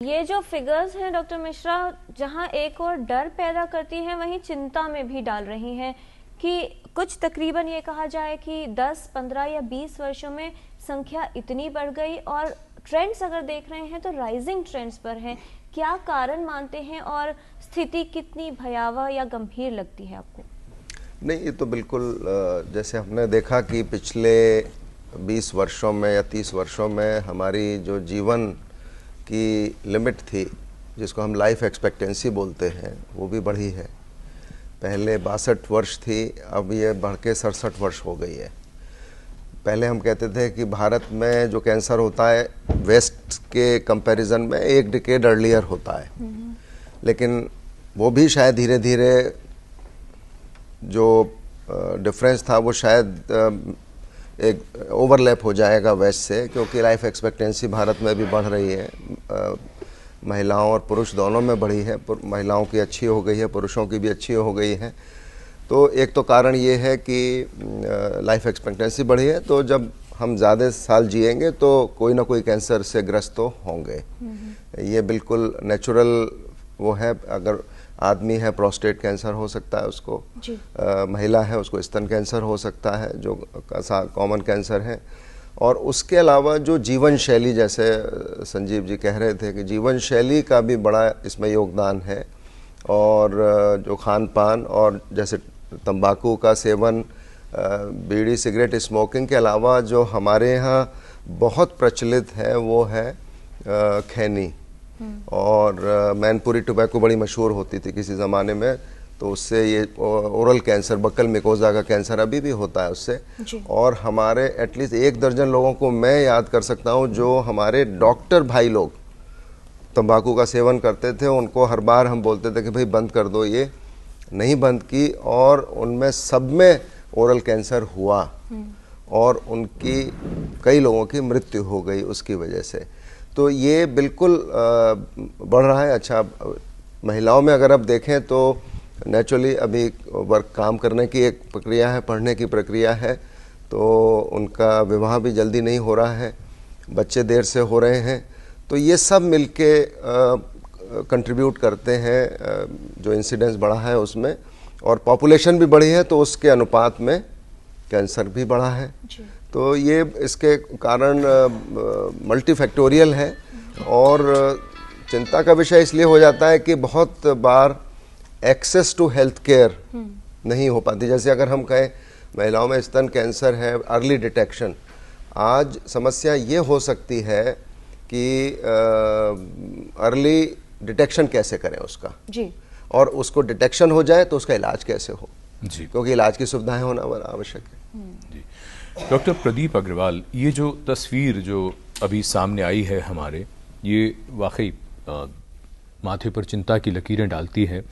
ये जो फिगर्स हैं डॉक्टर मिश्रा, जहां एक और डर पैदा करती हैं वहीं चिंता में भी डाल रही हैं कि कुछ तकरीबन ये कहा जाए कि 10, 15 या 20 वर्षों में संख्या इतनी बढ़ गई और ट्रेंड्स अगर देख रहे हैं तो राइजिंग ट्रेंड्स पर हैं। क्या कारण मानते हैं और स्थिति कितनी भयावह या गंभीर लगती है आपको? नहीं, ये तो बिल्कुल जैसे हमने देखा कि पिछले 20 वर्षों में या 30 वर्षों में हमारी जो जीवन की लिमिट थी, जिसको हम लाइफ एक्सपेक्टेंसी बोलते हैं, वो भी बढ़ी है। पहले 62 वर्ष थी, अब ये बढ़ के 67 वर्ष हो गई है। पहले हम कहते थे कि भारत में जो कैंसर होता है वेस्ट के कंपैरिजन में 1 डिकेड अर्लियर होता है, लेकिन वो भी शायद धीरे धीरे जो डिफरेंस था वो शायद एक ओवरलैप हो जाएगा वेस्ट से, क्योंकि लाइफ एक्सपेक्टेंसी भारत में भी बढ़ रही है। महिलाओं और पुरुष दोनों में बढ़ी है, महिलाओं की अच्छी हो गई है, पुरुषों की भी अच्छी हो गई है। तो एक तो कारण ये है कि लाइफ एक्सपेक्टेंसी बढ़ी है, तो जब हम ज़्यादा साल जिएंगे तो कोई ना कोई कैंसर से ग्रस्त तो होंगे। ये बिल्कुल नेचुरल वो है। अगर आदमी है प्रोस्टेट कैंसर हो सकता है उसको, महिला है उसको स्तन कैंसर हो सकता है, जो कॉमन कैंसर है। और उसके अलावा जो जीवन शैली, जैसे संजीव जी कह रहे थे कि जीवन शैली का भी बड़ा इसमें योगदान है। और जो खान पान और जैसे तंबाकू का सेवन, बीड़ी सिगरेट स्मोकिंग के अलावा जो हमारे यहाँ बहुत प्रचलित है वो है खैनी। और मैनपुरी टोबैको बड़ी मशहूर होती थी किसी ज़माने में, तो उससे ये ओरल कैंसर, बक्कल मिकोजा का कैंसर अभी भी होता है उससे। और हमारे एटलीस्ट 1 दर्जन लोगों को मैं याद कर सकता हूँ जो हमारे डॉक्टर भाई लोग तंबाकू का सेवन करते थे। उनको हर बार हम बोलते थे कि भाई बंद कर दो, ये नहीं बंद की, और उनमें सब में ओरल कैंसर हुआ और उनकी कई लोगों की मृत्यु हो गई उसकी वजह से। तो ये बिल्कुल बढ़ रहा है। अच्छा, महिलाओं में अगर आप देखें तो नेचुरली अभी वर्क काम करने की एक प्रक्रिया है, पढ़ने की प्रक्रिया है, तो उनका विवाह भी जल्दी नहीं हो रहा है, बच्चे देर से हो रहे हैं। तो ये सब मिलके कंट्रीब्यूट करते हैं जो इंसिडेंस बढ़ा है उसमें। और पॉपुलेशन भी बढ़ी है तो उसके अनुपात में कैंसर भी बढ़ा है। तो ये इसके कारण मल्टीफैक्टोरियल है। और चिंता का विषय इसलिए हो जाता है कि बहुत बार एक्सेस टू हेल्थ केयर नहीं हो पाती। जैसे अगर हम कहें महिलाओं में स्तन कैंसर है, अर्ली डिटेक्शन, आज समस्या ये हो सकती है कि अर्ली डिटेक्शन कैसे करें उसका जी, और उसको डिटेक्शन हो जाए तो उसका इलाज कैसे हो जी, क्योंकि इलाज की सुविधाएं होना आवश्यक है जी। डॉक्टर प्रदीप अग्रवाल, ये जो तस्वीर जो अभी सामने आई है हमारे, ये वाकई माथे पर चिंता की लकीरें डालती है।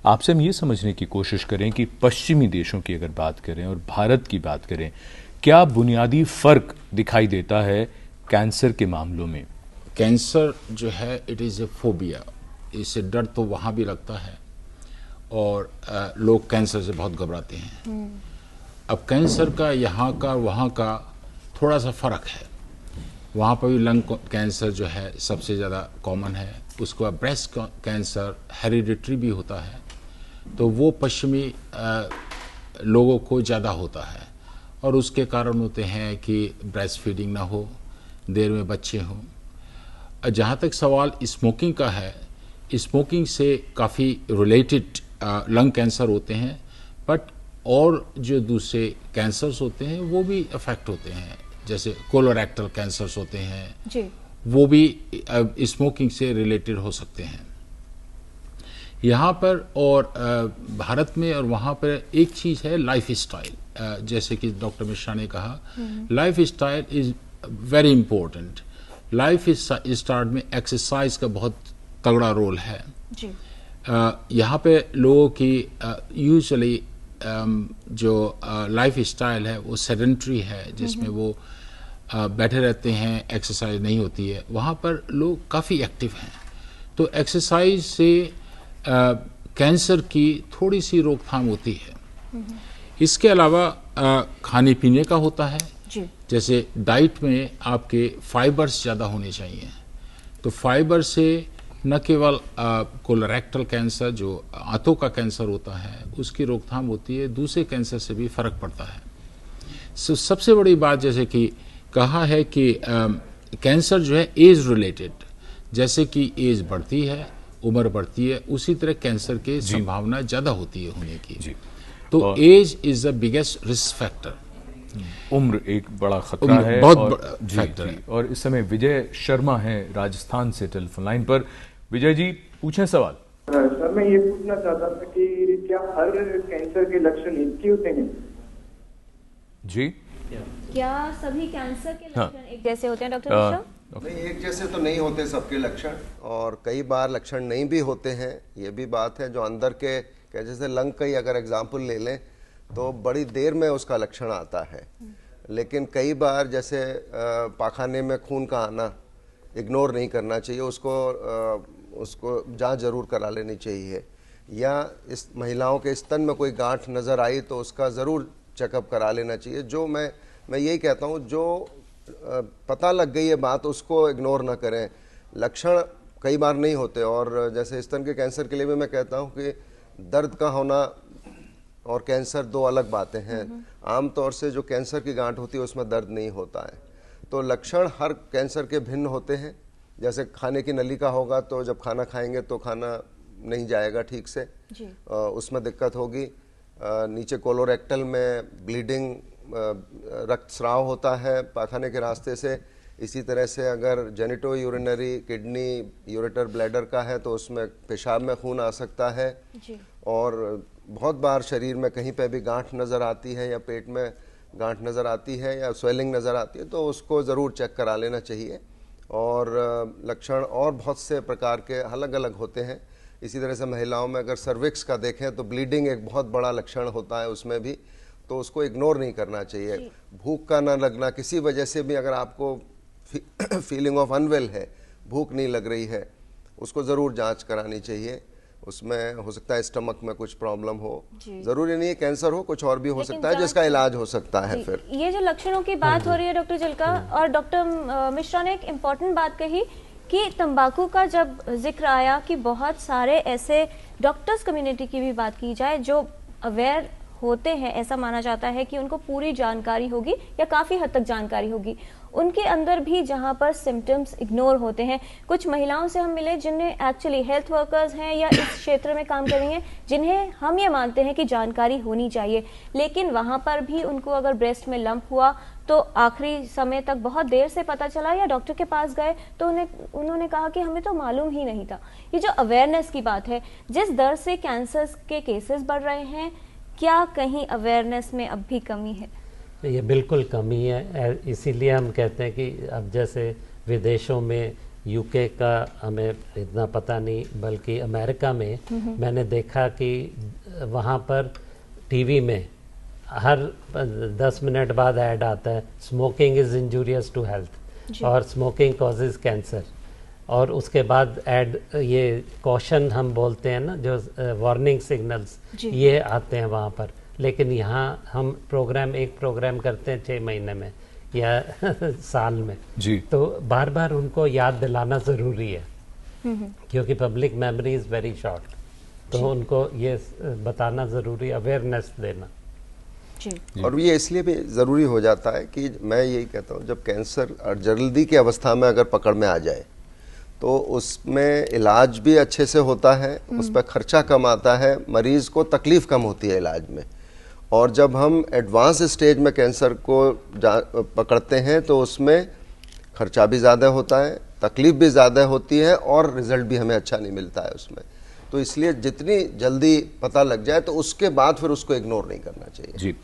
आपसे हम ये समझने की कोशिश करें कि पश्चिमी देशों की अगर बात करें और भारत की बात करें, क्या बुनियादी फर्क दिखाई देता है कैंसर के मामलों में? कैंसर जो है इट इज़ ए फोबिया, इससे डर तो वहाँ भी लगता है और लोग कैंसर से बहुत घबराते हैं। अब कैंसर का यहाँ का वहाँ का थोड़ा सा फ़र्क है। वहाँ पर भी लंग कैंसर जो है सबसे ज़्यादा कॉमन है, उसके बाद ब्रेस्ट कैंसर हेरिडिटरी भी होता है, तो वो पश्चिमी लोगों को ज़्यादा होता है। और उसके कारण होते हैं कि ब्रेस्ट फीडिंग ना हो, देर में बच्चे हों। जहाँ तक सवाल स्मोकिंग का है, स्मोकिंग से काफ़ी रिलेटेड लंग कैंसर होते हैं, बट और जो दूसरे कैंसर्स होते हैं वो भी अफेक्ट होते हैं, जैसे कोलोरेक्टल कैंसर्स होते हैं जी, वो भी स्मोकिंग से रिलेटेड हो सकते हैं। यहाँ पर और भारत में और वहाँ पर एक चीज़ है लाइफ स्टाइल, जैसे कि डॉक्टर मिश्रा ने कहा, life style is very important. Life style में एक्सरसाइज का बहुत तगड़ा रोल है जी। यहाँ पे लोगों की यूजुअली जो लाइफ स्टाइल है वो सेडेंट्री है, जिसमें वो बैठे रहते हैं, एक्सरसाइज नहीं होती है। वहाँ पर लोग काफ़ी एक्टिव हैं, तो एक्सरसाइज से कैंसर की थोड़ी सी रोकथाम होती है। इसके अलावा खाने पीने का होता है जी। जैसे डाइट में आपके फाइबर्स ज़्यादा होने चाहिए, तो फाइबर से न केवल कोलोरेक्टल कैंसर जो आंतों का कैंसर होता है उसकी रोकथाम होती है, दूसरे कैंसर से भी फर्क पड़ता है। सबसे बड़ी बात जैसे कि कहा है कि कैंसर जो है एज रिलेटेड, जैसे कि एज बढ़ती है, उम्र बढ़ती है, उसी तरह कैंसर की संभावना ज़्यादा होती है होने की। तो age is the biggest risk factor. उम्र एक बड़ा खतरा है, बहुत फैक्टर है। और इस समय विजय शर्मा हैं राजस्थान से टेलीफोन लाइन पर। विजय जी पूछें सवाल। सर मैं ये पूछना चाहता था कि क्या हर कैंसर के लक्षण एक ही होते हैं? जी, क्या सभी कैंसर के लक्षण एक जैसे होते हैं डॉक्टर मिश्रा? नहीं, एक जैसे तो नहीं होते सबके लक्षण, और कई बार लक्षण नहीं भी होते हैं। ये भी बात है जो अंदर के जैसे लंग का ही अगर एग्जाम्पल ले लें तो बड़ी देर में उसका लक्षण आता है, लेकिन कई बार जैसे पाखाने में खून का आना इग्नोर नहीं करना चाहिए, उसको जांच जरूर करा लेनी चाहिए। या इस महिलाओं के स्तन में कोई गांठ नज़र आई तो उसका ज़रूर चेकअप करा लेना चाहिए। जो मैं यही कहता हूँ, जो पता लग गई है बात उसको इग्नोर ना करें। लक्षण कई बार नहीं होते, और जैसे स्तन के कैंसर के लिए भी मैं कहता हूँ कि दर्द का होना और कैंसर दो अलग बातें हैं। आमतौर से जो कैंसर की गांठ होती है उसमें दर्द नहीं होता है। तो लक्षण हर कैंसर के भिन्न होते हैं। जैसे खाने की नली का होगा तो जब खाना खाएंगे तो खाना नहीं जाएगा ठीक से, उसमें दिक्कत होगी। नीचे कोलोरेक्टल में ब्लीडिंग, रक्तस्राव होता है पाखाने के रास्ते से। इसी तरह से अगर genito urinary kidney ureter bladder का है तो उसमें पेशाब में खून आ सकता है। और बहुत बार शरीर में कहीं पे भी गांठ नज़र आती है या पेट में गांठ नज़र आती है या स्वेलिंग नज़र आती है तो उसको ज़रूर चेक करा लेना चाहिए। और लक्षण और बहुत से प्रकार के अलग अलग होते हैं। इसी तरह से महिलाओं में अगर सर्विक्स का देखें तो ब्लीडिंग एक बहुत बड़ा लक्षण होता है उसमें भी, तो उसको इग्नोर नहीं करना चाहिए। भूख का ना लगना, किसी वजह से भी अगर आपको फीलिंग ऑफ अनवेल है, भूख नहीं लग रही है, उसको ज़रूर जांच करानी चाहिए। उसमें हो सकता है स्टमक में कुछ प्रॉब्लम हो, जरूरी नहीं है कैंसर हो, कुछ और भी हो सकता है जिसका इलाज हो सकता है। फिर ये जो लक्षणों की बात हो रही है डॉक्टर जलका, और डॉक्टर मिश्रा ने एक इम्पॉर्टेंट बात कही कि तंबाकू का जब जिक्र आया कि बहुत सारे ऐसे डॉक्टर्स कम्युनिटी की भी बात की जाए जो अवेयर होते हैं, ऐसा माना जाता है कि उनको पूरी जानकारी होगी या काफ़ी हद तक जानकारी होगी, उनके अंदर भी जहां पर सिम्टम्स इग्नोर होते हैं। कुछ महिलाओं से हम मिले जिन्हें एक्चुअली हेल्थ वर्कर्स हैं या इस क्षेत्र में काम कर रही हैं, जिन्हें हम ये मानते हैं कि जानकारी होनी चाहिए, लेकिन वहां पर भी उनको अगर ब्रेस्ट में लंप हुआ तो आखिरी समय तक बहुत देर से पता चला, या डॉक्टर के पास गए तो उन्होंने कहा कि हमें तो मालूम ही नहीं था। ये जो अवेयरनेस की बात है, जिस दर से कैंसर के केसेस बढ़ रहे हैं, क्या कहीं अवेयरनेस में अब भी कमी है? ये बिल्कुल कमी है। इसीलिए हम कहते हैं कि अब जैसे विदेशों में यूके का हमें इतना पता नहीं, बल्कि अमेरिका में मैंने देखा कि वहाँ पर टीवी में हर 10 मिनट बाद ऐड आता है, smoking is injurious to health और स्मोकिंग कॉजेज कैंसर। और उसके बाद ऐड ये कॉशन हम बोलते हैं ना, जो वार्निंग सिग्नल्स, ये आते हैं वहाँ पर। लेकिन यहाँ हम एक प्रोग्राम करते हैं 6 महीने में या साल में जी, तो बार बार उनको याद दिलाना ज़रूरी है क्योंकि public memory is very short, तो उनको ये बताना ज़रूरी, अवेयरनेस देना जी। और ये इसलिए भी ज़रूरी हो जाता है कि मैं यही कहता हूँ, जब कैंसर जल्दी की अवस्था में अगर पकड़ में आ जाए तो उसमें इलाज भी अच्छे से होता है, उस पर खर्चा कम आता है, मरीज़ को तकलीफ़ कम होती है इलाज में। और जब हम एडवांस स्टेज में कैंसर को पकड़ते हैं तो उसमें खर्चा भी ज़्यादा होता है, तकलीफ़ भी ज़्यादा होती है और रिज़ल्ट भी हमें अच्छा नहीं मिलता है उसमें। तो इसलिए जितनी जल्दी पता लग जाए तो उसके बाद फिर उसको इग्नोर नहीं करना चाहिए जी।